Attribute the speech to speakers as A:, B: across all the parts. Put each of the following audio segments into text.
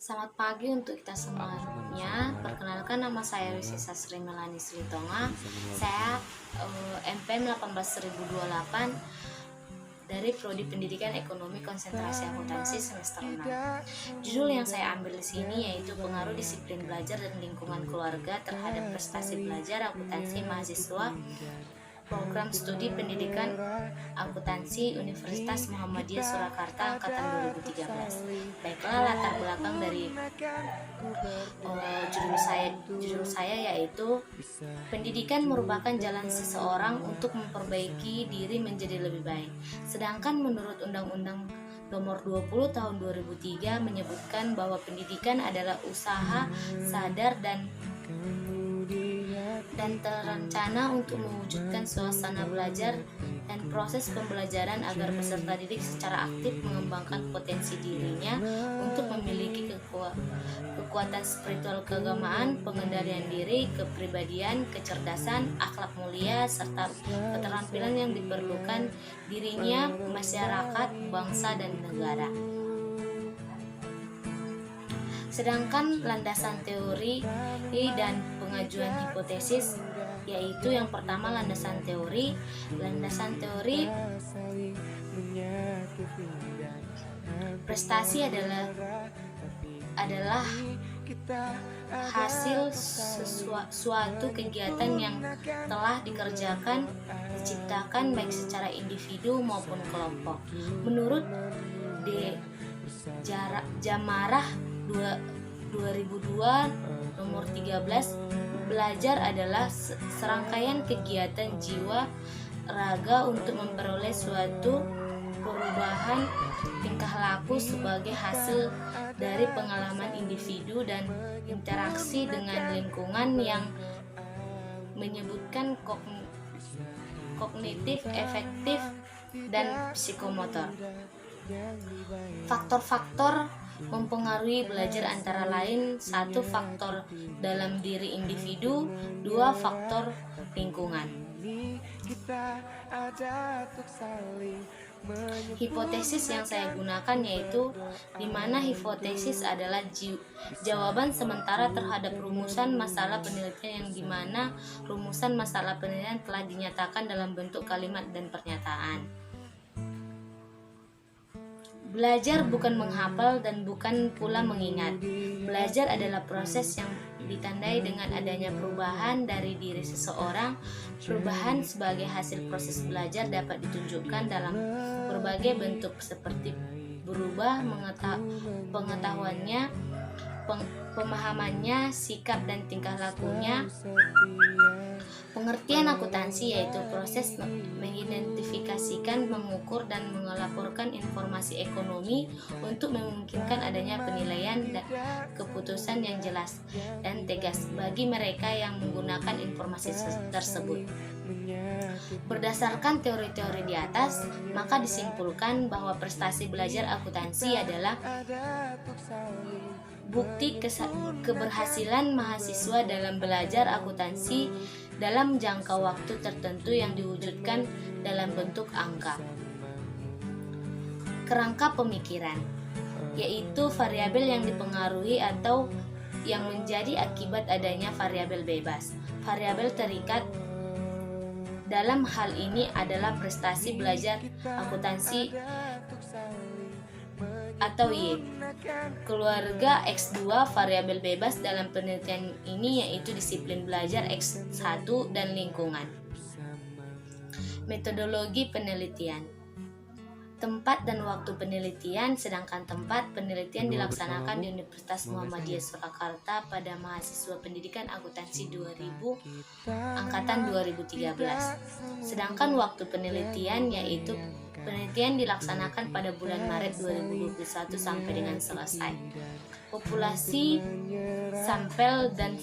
A: Selamat pagi untuk kita semuanya. Perkenalkan, nama saya Risi Sasri Melani Silitonga. Saya MPM 18028 dari Prodi Pendidikan Ekonomi Konsentrasi Akuntansi semester 6. Judul yang saya ambil di sini yaitu pengaruh disiplin belajar dan lingkungan keluarga terhadap prestasi belajar akuntansi mahasiswa Program Studi Pendidikan Akuntansi Universitas Muhammadiyah Surakarta angkatan 2013. Baiklah, latar belakang dari judul saya yaitu pendidikan merupakan jalan seseorang untuk memperbaiki diri menjadi lebih baik. Sedangkan menurut Undang-Undang Nomor 20 Tahun 2003 menyebutkan bahwa pendidikan adalah usaha sadar dan terencana untuk mewujudkan suasana belajar dan proses pembelajaran agar peserta didik secara aktif mengembangkan potensi dirinya untuk memiliki kekuatan spiritual keagamaan, pengendalian diri, kepribadian, kecerdasan, akhlak mulia, serta keterampilan yang diperlukan dirinya, masyarakat, bangsa, dan negara. Sedangkan landasan teori dan pengajuan hipotesis yaitu yang pertama landasan teori. Prestasi adalah hasil suatu kegiatan yang telah diciptakan baik secara individu maupun kelompok. Menurut Jamarah 2002 nomor 13, belajar adalah serangkaian kegiatan jiwa raga untuk memperoleh suatu perubahan tingkah laku sebagai hasil dari pengalaman individu dan interaksi dengan lingkungan yang menyebutkan kognitif, efektif, dan psikomotor. Faktor-faktor mempengaruhi belajar antara lain: 1. Faktor dalam diri individu, 2. Faktor lingkungan. Hipotesis yang saya gunakan yaitu di mana hipotesis adalah jawaban sementara terhadap rumusan masalah penelitian yang di mana rumusan masalah penelitian telah dinyatakan dalam bentuk kalimat dan pernyataan. Belajar bukan menghafal dan bukan pula mengingat. Belajar adalah proses yang ditandai dengan adanya perubahan dari diri seseorang. Perubahan sebagai hasil proses belajar dapat ditunjukkan dalam berbagai bentuk seperti berubah pengetahuannya, pemahamannya, sikap dan tingkah lakunya. Pengertian akuntansi yaitu proses mengidentifikasikan, mengukur, dan melaporkan informasi ekonomi untuk memungkinkan adanya penilaian dan keputusan yang jelas dan tegas bagi mereka yang menggunakan informasi tersebut. Berdasarkan teori-teori di atas, maka disimpulkan bahwa prestasi belajar akuntansi adalah bukti keberhasilan mahasiswa dalam belajar akuntansi dalam jangka waktu tertentu yang diwujudkan dalam bentuk angka. Kerangka pemikiran yaitu variabel yang dipengaruhi atau yang menjadi akibat adanya variabel bebas. Variabel terikat dalam hal ini adalah prestasi belajar akuntansi atau Y. Keluarga X2 variabel bebas dalam penelitian ini yaitu disiplin belajar X1 dan lingkungan. Metodologi penelitian. Tempat dan waktu penelitian. Sedangkan tempat penelitian dilaksanakan di Universitas Muhammadiyah Surakarta pada mahasiswa pendidikan akuntansi 2000 angkatan 2013. Sedangkan waktu penelitian yaitu penelitian dilaksanakan pada bulan Maret 2021 sampai dengan selesai. Populasi, sampel, dan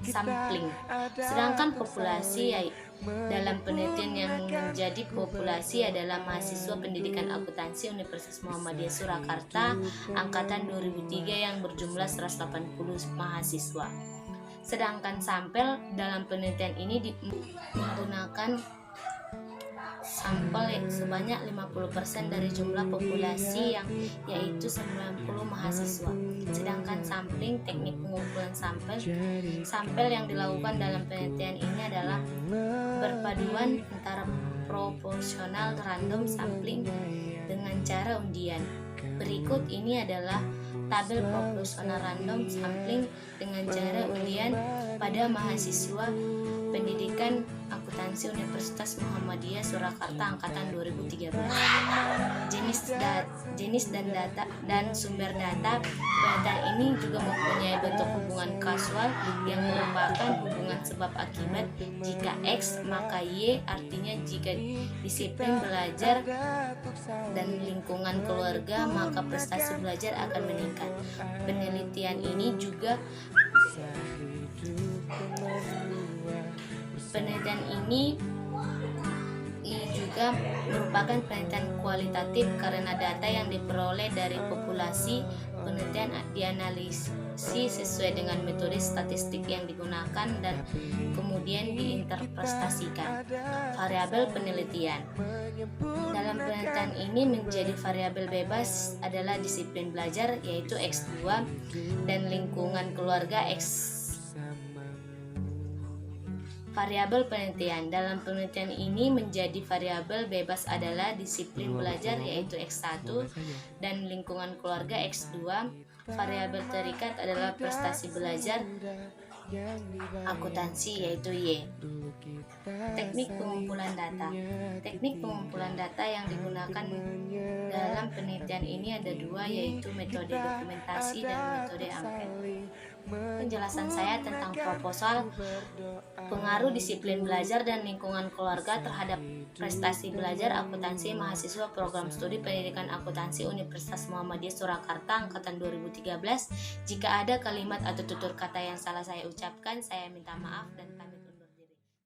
A: sampling. Sedangkan populasi dalam penelitian yang menjadi populasi adalah mahasiswa pendidikan akuntansi Universitas Muhammadiyah Surakarta angkatan 2003 yang berjumlah 180 mahasiswa. Sedangkan sampel dalam penelitian ini menggunakan sampel sebanyak 50% dari jumlah populasi yaitu 90 mahasiswa. Sedangkan sampling, teknik pengumpulan sampel yang dilakukan dalam penelitian ini adalah perpaduan antara proporsional random sampling dengan cara undian. Berikut ini adalah tabel proporsional random sampling dengan cara undian pada mahasiswa pendidikan akuntansi Universitas Muhammadiyah Surakarta angkatan 2013. Jenis dan data dan sumber data penelitian ini juga mempunyai bentuk hubungan kausal yang merupakan hubungan sebab akibat. Jika X maka Y, artinya jika disiplin belajar dan lingkungan keluarga maka prestasi belajar akan meningkat. Penelitian ini juga merupakan penelitian kualitatif karena data yang diperoleh dari populasi. Penelitian dianalisis sesuai dengan metode statistik yang digunakan dan kemudian diinterpretasikan. Variabel penelitian dalam penelitian ini menjadi variabel bebas adalah disiplin belajar yaitu X2 dan lingkungan keluarga X. Variabel penelitian dalam penelitian ini menjadi variabel bebas adalah disiplin belajar yaitu X1 dan lingkungan keluarga X2. Variabel terikat adalah prestasi belajar akuntansi yaitu Y. Teknik pengumpulan data. Teknik pengumpulan data yang digunakan dalam penelitian ini ada dua, yaitu metode dokumentasi dan metode angket. Penjelasan saya tentang proposal, pengaruh disiplin belajar dan lingkungan keluarga terhadap prestasi belajar akuntansi mahasiswa program studi pendidikan akuntansi Universitas Muhammadiyah Surakarta angkatan 2013. Jika ada kalimat atau tutur kata yang salah saya ucapkan, saya minta maaf dan pamit.